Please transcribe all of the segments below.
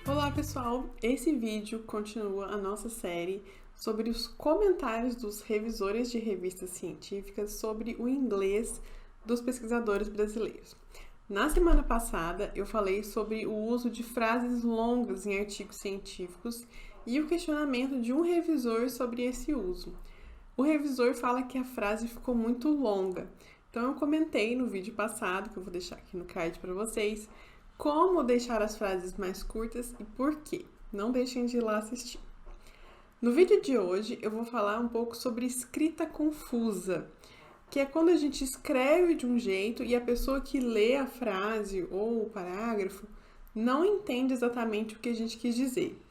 Olá pessoal, esse vídeo continua a nossa série sobre os comentários dos revisores de revistas científicas sobre o inglês dos pesquisadores brasileiros. Na semana passada eu falei sobre o uso de frases longas em artigos científicos e o questionamento de um revisor sobre esse uso. O revisor fala que a frase ficou muito longa, então eu comentei no vídeo passado, que eu vou deixar aqui no card para vocês, como deixar as frases mais curtas e por quê. Não deixem de ir lá assistir. No vídeo de hoje eu vou falar um pouco sobre escrita confusa, que é quando a gente escreve de um jeito e a pessoa que lê a frase ou o parágrafo não entende exatamente o que a gente quis dizer.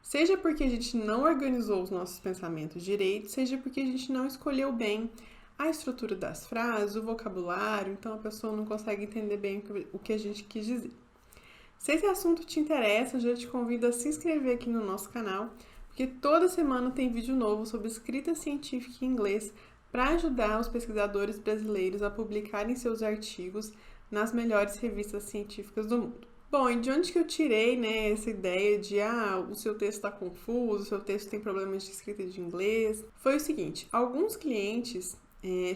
Seja porque a gente não organizou os nossos pensamentos direito, seja porque a gente não escolheu bem a estrutura das frases, o vocabulário, então a pessoa não consegue entender bem o que a gente quis dizer. Se esse assunto te interessa, eu já te convido a se inscrever aqui no nosso canal, porque toda semana tem vídeo novo sobre escrita científica em inglês para ajudar os pesquisadores brasileiros a publicarem seus artigos nas melhores revistas científicas do mundo. Bom, e de onde que eu tirei, essa ideia de o seu texto está confuso, o seu texto tem problemas de escrita de inglês? Foi o seguinte, alguns clientes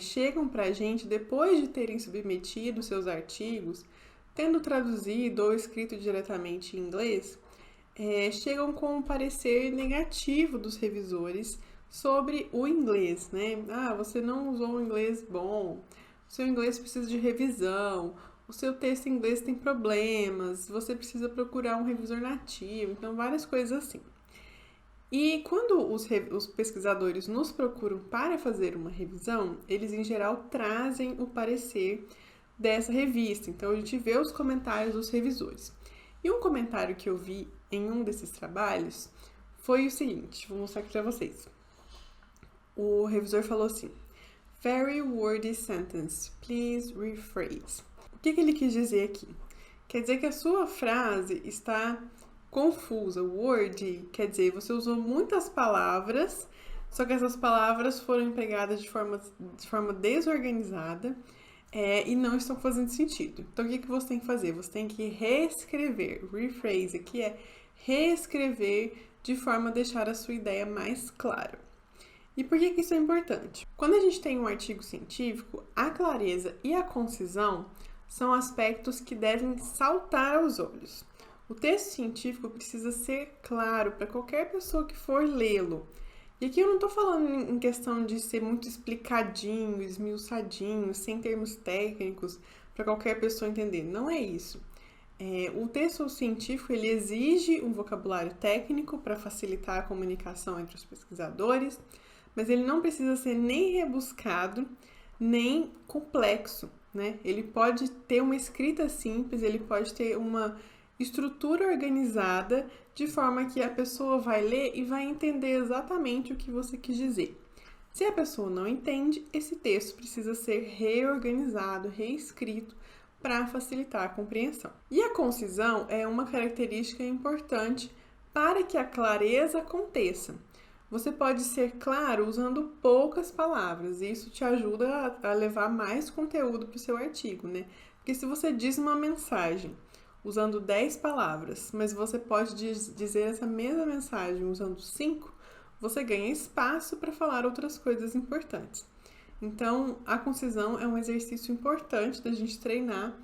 chegam para a gente depois de terem submetido seus artigos, tendo traduzido ou escrito diretamente em inglês, chegam com um parecer negativo dos revisores sobre o inglês, né? Você não usou um inglês bom, o seu inglês precisa de revisão, o seu texto em inglês tem problemas, você precisa procurar um revisor nativo, então várias coisas assim. E quando os pesquisadores nos procuram para fazer uma revisão, eles em geral trazem o parecer dessa revista. Então a gente vê os comentários dos revisores. E um comentário que eu vi em um desses trabalhos foi o seguinte, vou mostrar aqui para vocês. O revisor falou assim: "Very wordy sentence, please rephrase." O que ele quis dizer aqui? Quer dizer que a sua frase está confusa. Wordy quer dizer você usou muitas palavras, só que essas palavras foram empregadas de forma desorganizada. E não estão fazendo sentido. Então, o que você tem que fazer? Você tem que reescrever. Rephrase, que é reescrever de forma a deixar a sua ideia mais clara. E por que isso é importante? Quando a gente tem um artigo científico, a clareza e a concisão são aspectos que devem saltar aos olhos. O texto científico precisa ser claro para qualquer pessoa que for lê-lo. E aqui eu não estou falando em questão de ser muito explicadinho, esmiuçadinho, sem termos técnicos, para qualquer pessoa entender. Não é isso. O texto científico ele exige um vocabulário técnico para facilitar a comunicação entre os pesquisadores, mas ele não precisa ser nem rebuscado, nem complexo, né? Ele pode ter uma escrita simples, ele pode ter uma estrutura organizada de forma que a pessoa vai ler e vai entender exatamente o que você quis dizer. Se a pessoa não entende, esse texto precisa ser reorganizado, reescrito para facilitar a compreensão. E a concisão é uma característica importante para que a clareza aconteça. Você pode ser claro usando poucas palavras, e isso te ajuda a levar mais conteúdo para o seu artigo, né? Porque se você diz uma mensagem usando 10 palavras, mas você pode dizer essa mesma mensagem usando 5, você ganha espaço para falar outras coisas importantes. Então, a concisão é um exercício importante da gente treinar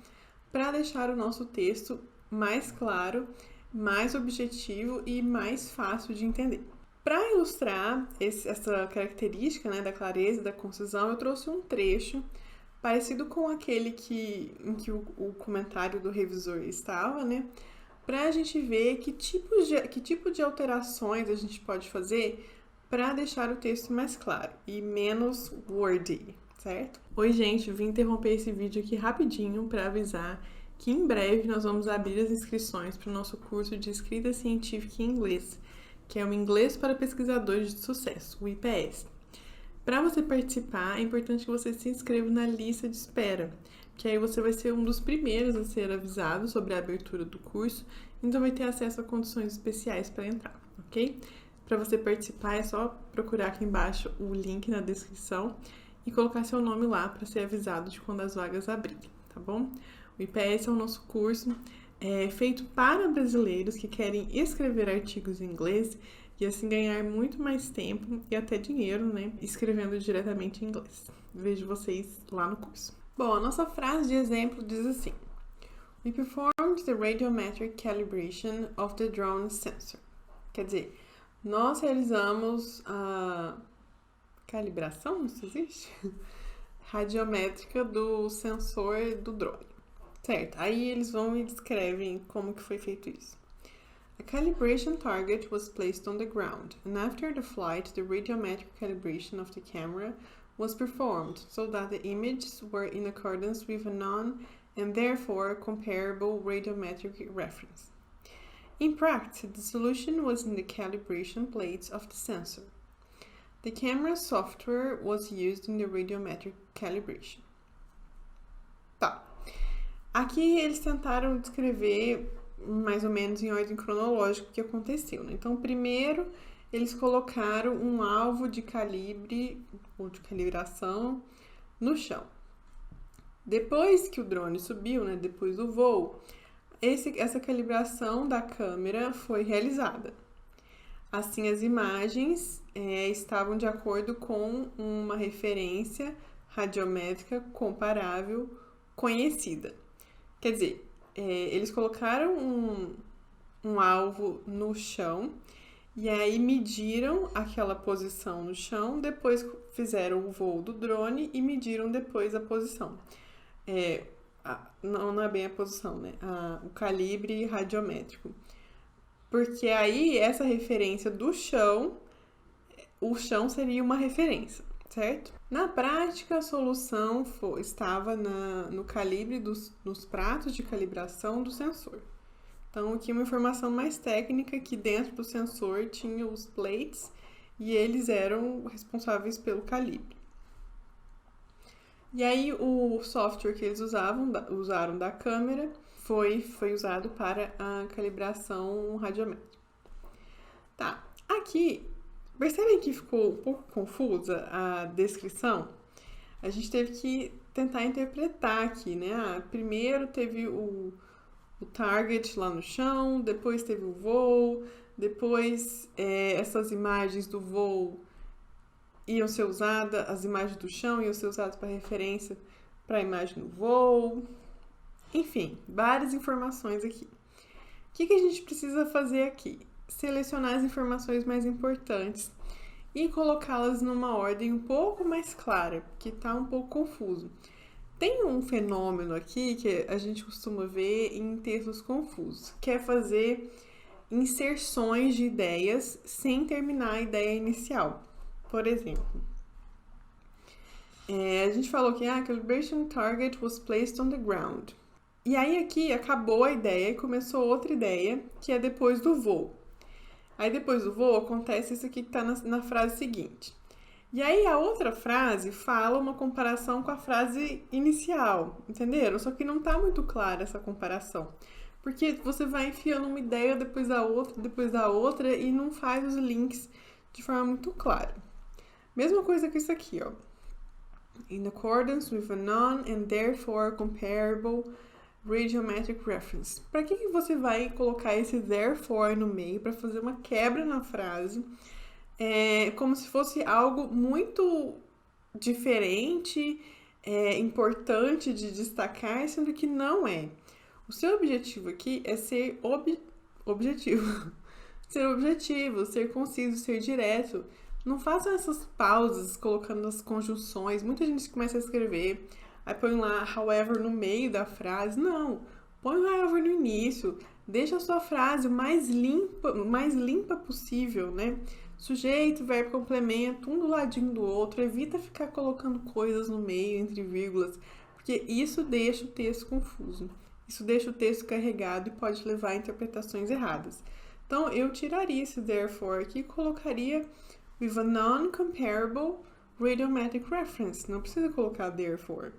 para deixar o nosso texto mais claro, mais objetivo e mais fácil de entender. Para ilustrar essa característica, da clareza e da concisão, eu trouxe um trecho parecido com aquele em que o comentário do revisor estava, para a gente ver que tipo de alterações a gente pode fazer para deixar o texto mais claro e menos wordy, certo? Oi, gente, vim interromper esse vídeo aqui rapidinho para avisar que em breve nós vamos abrir as inscrições para o nosso curso de escrita científica em inglês, que é o Inglês para Pesquisadores de Sucesso, o IPS. Para você participar, é importante que você se inscreva na lista de espera, que aí você vai ser um dos primeiros a ser avisado sobre a abertura do curso, então vai ter acesso a condições especiais para entrar, ok? Para você participar é só procurar aqui embaixo o link na descrição e colocar seu nome lá para ser avisado de quando as vagas abrirem, tá bom? O IPS é o nosso curso É feito para brasileiros que querem escrever artigos em inglês e assim ganhar muito mais tempo e até dinheiro, né, escrevendo diretamente em inglês. Vejo vocês lá no curso. Bom, a nossa frase de exemplo diz assim: We performed the radiometric calibration of the drone sensor. Quer dizer, nós realizamos a calibração, isso existe? Radiométrica do sensor do drone. Certo, aí eles vão e descrevem como que foi feito isso. A calibration target was placed on the ground, and after the flight, the radiometric calibration of the camera was performed so that the images were in accordance with a known and therefore comparable radiometric reference. In practice, the solution was in the calibration plates of the sensor. The camera software was used in the radiometric calibration. Tá. Aqui eles tentaram descrever mais ou menos em ordem cronológica o que aconteceu, né? Então, primeiro, eles colocaram um alvo de calibre ou de calibração no chão. Depois que o drone subiu, né, depois do voo, essa calibração da câmera foi realizada. Assim, as imagens estavam de acordo com uma referência radiométrica comparável conhecida. Quer dizer, eles colocaram um alvo no chão e aí mediram aquela posição no chão, depois fizeram o voo do drone e mediram depois a posição. Não é bem a posição, né? O calibre radiométrico. Porque aí, essa referência do chão, o chão seria uma referência, certo? Na prática, a solução estava no calibre dos pratos de calibração do sensor. Então, aqui uma informação mais técnica, que dentro do sensor tinha os plates e eles eram responsáveis pelo calibre. E aí, o software que eles usaram da câmera foi usado para a calibração radiométrica. Tá, aqui, percebem que ficou um pouco confusa a descrição? A gente teve que tentar interpretar aqui, né? Primeiro teve o target lá no chão, depois teve o voo, depois essas imagens do voo iam ser usadas, as imagens do chão iam ser usadas para referência para a imagem do voo. Enfim, várias informações aqui. O que a gente precisa fazer aqui? Selecionar as informações mais importantes e colocá-las numa ordem um pouco mais clara, porque está um pouco confuso. Tem um fenômeno aqui que a gente costuma ver em textos confusos, que é fazer inserções de ideias sem terminar a ideia inicial. Por exemplo, a gente falou que a calibration target was placed on the ground. E aí aqui acabou a ideia e começou outra ideia, que é depois do voo. Aí depois do voo acontece isso aqui que está na frase seguinte. E aí a outra frase fala uma comparação com a frase inicial, entenderam? Só que não está muito clara essa comparação. Porque você vai enfiando uma ideia depois da outra e não faz os links de forma muito clara. Mesma coisa que isso aqui, ó. In accordance with a known and therefore comparable radiometric reference. Para que você vai colocar esse therefore no meio para fazer uma quebra na frase? Como se fosse algo muito diferente, importante de destacar, sendo que não é. O seu objetivo aqui é ser objetivo. Ser objetivo, ser conciso, ser direto. Não façam essas pausas colocando as conjunções. Muita gente começa a escrever, aí põe lá however no meio da frase. Não, põe o however no início. Deixa a sua frase o mais limpa possível, né? Sujeito, verbo, complemento, um do ladinho do outro. Evita ficar colocando coisas no meio, entre vírgulas, porque isso deixa o texto confuso. Isso deixa o texto carregado e pode levar a interpretações erradas. Então, eu tiraria esse therefore aqui e colocaria with a non-comparable radiometric reference. Não precisa colocar therefore.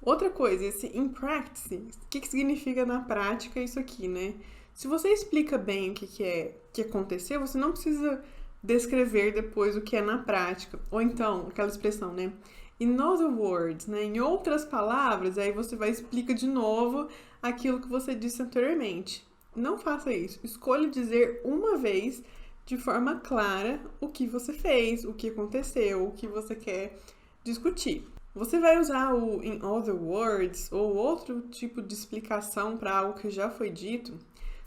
Outra coisa, esse in practice, o que significa na prática isso aqui, né? Se você explica bem o que aconteceu, você não precisa descrever depois o que é na prática. Ou então, aquela expressão, né? In other words, né? Em outras palavras, aí você vai explicar de novo. aquilo que você disse anteriormente. Não faça isso. Escolha dizer uma vez, de forma clara, o que você fez, o que aconteceu, o que você quer discutir. Você vai usar o in other words ou outro tipo de explicação para algo que já foi dito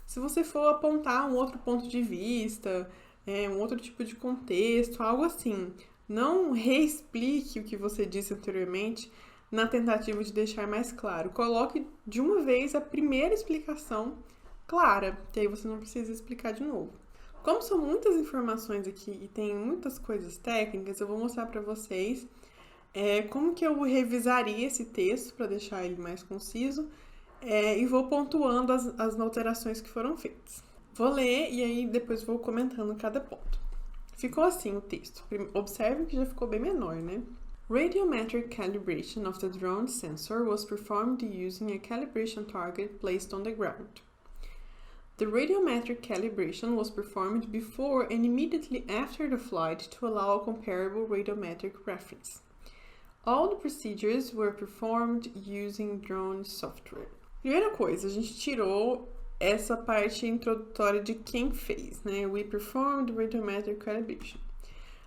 se você for apontar um outro ponto de vista, um outro tipo de contexto, algo assim. Não reexplique o que você disse anteriormente na tentativa de deixar mais claro. Coloque de uma vez a primeira explicação clara, que aí você não precisa explicar de novo. Como são muitas informações aqui e tem muitas coisas técnicas, eu vou mostrar para vocês como que eu revisaria esse texto para deixar ele mais conciso e vou pontuando as alterações que foram feitas. Vou ler e aí depois vou comentando cada ponto. Ficou assim o texto. Observe que já ficou bem menor, né? Radiometric calibration of the drone sensor was performed using a calibration target placed on the ground. The radiometric calibration was performed before and immediately after the flight to allow a comparable radiometric reference. All the procedures were performed using drone software. Primeira coisa, a gente tirou essa parte introdutória de quem fez, né? We performed radiometric calibration.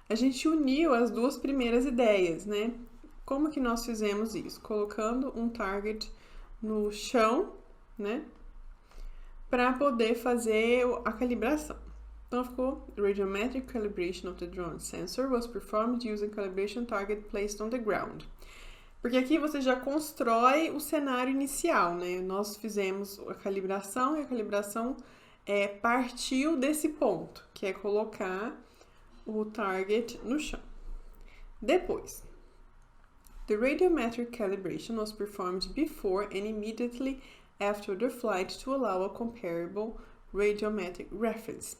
A gente uniu as duas primeiras ideias, né? Como que nós fizemos isso? Colocando um target no chão, né? Para poder fazer a calibração. Então ficou radiometric calibration of the drone sensor was performed using calibration target placed on the ground. Porque aqui você já constrói o cenário inicial, né? Nós fizemos a calibração e a calibração partiu desse ponto, que é colocar o target no chão. Depois, the radiometric calibration was performed before and immediately after the flight to allow a comparable radiometric reference.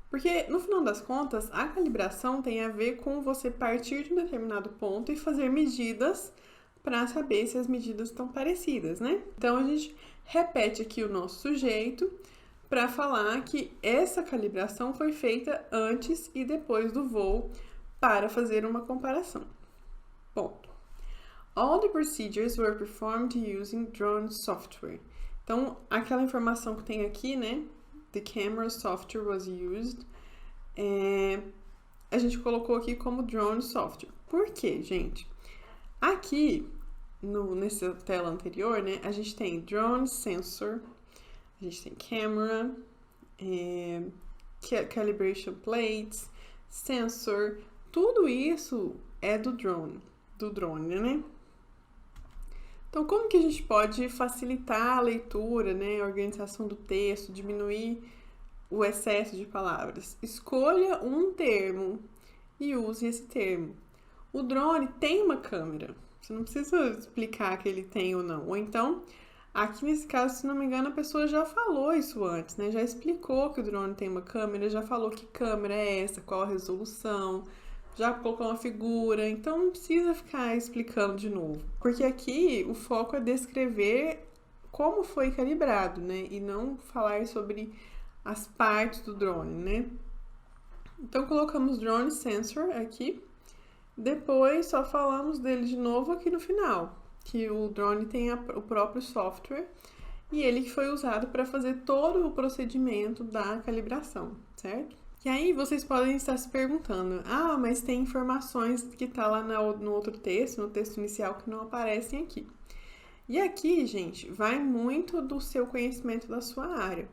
Porque, no final das contas, a calibração tem a ver com você partir de um determinado ponto e fazer medidas para saber se as medidas estão parecidas, né? Então, a gente repete aqui o nosso sujeito para falar que essa calibração foi feita antes e depois do voo para fazer uma comparação. Ponto. All the procedures were performed using drone software. Então, aquela informação que tem aqui, né? The camera software was used. A gente colocou aqui como drone software. Por quê, gente? Aqui, nessa tela anterior, né? A gente tem drone sensor, a gente tem camera, calibration plates, sensor. Tudo isso é do drone, né? Então, como que a gente pode facilitar a leitura, né, a organização do texto, diminuir o excesso de palavras? Escolha um termo e use esse termo. O drone tem uma câmera. Você não precisa explicar que ele tem ou não. Ou então, aqui nesse caso, se não me engano, a pessoa já falou isso antes, né? Já explicou que o drone tem uma câmera, já falou que câmera é essa, qual a resolução, já colocou uma figura, então não precisa ficar explicando de novo. Porque aqui o foco é descrever como foi calibrado, né? E não falar sobre as partes do drone, né? Então colocamos drone sensor aqui. Depois só falamos dele de novo aqui no final, que o drone tem o próprio software e ele que foi usado para fazer todo o procedimento da calibração, certo? E aí vocês podem estar se perguntando, mas tem informações que tá lá no outro texto, no texto inicial, que não aparecem aqui. E aqui, gente, vai muito do seu conhecimento da sua área.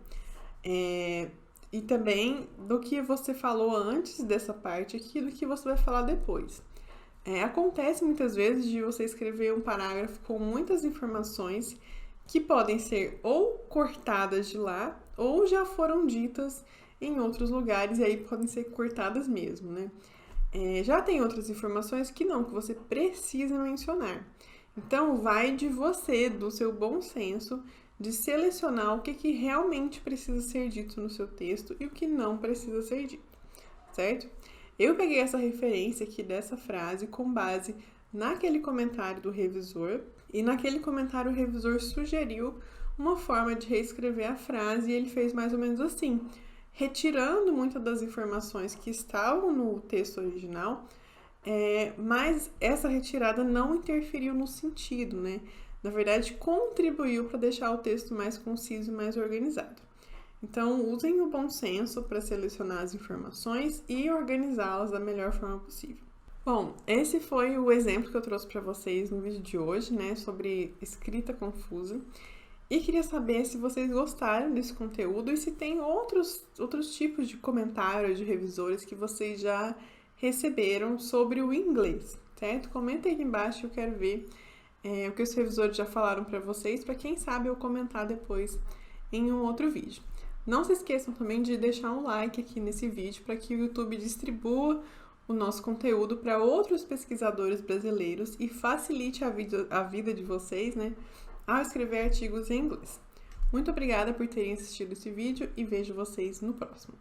E também do que você falou antes dessa parte aqui, do que você vai falar depois. Acontece muitas vezes de você escrever um parágrafo com muitas informações que podem ser ou cortadas de lá, ou já foram ditas em outros lugares, e aí podem ser cortadas mesmo, né? Já tem outras informações que não, que você precisa mencionar. Então, vai de você, do seu bom senso, de selecionar o que realmente precisa ser dito no seu texto e o que não precisa ser dito, certo? Eu peguei essa referência aqui dessa frase com base naquele comentário do revisor, e naquele comentário o revisor sugeriu uma forma de reescrever a frase, e ele fez mais ou menos assim, retirando muitas das informações que estavam no texto original, mas essa retirada não interferiu no sentido, né? na verdade, contribuiu para deixar o texto mais conciso e mais organizado. Então, usem o bom senso para selecionar as informações e organizá-las da melhor forma possível. Bom, esse foi o exemplo que eu trouxe para vocês no vídeo de hoje, né, sobre escrita confusa. E queria saber se vocês gostaram desse conteúdo e se tem outros tipos de comentários de revisores que vocês já receberam sobre o inglês, certo? Comenta aí embaixo que eu quero ver o que os revisores já falaram para vocês, para quem sabe eu comentar depois em um outro vídeo. Não se esqueçam também de deixar um like aqui nesse vídeo para que o YouTube distribua o nosso conteúdo para outros pesquisadores brasileiros e facilite a vida de vocês, né, ao escrever artigos em inglês. Muito obrigada por terem assistido esse vídeo e vejo vocês no próximo.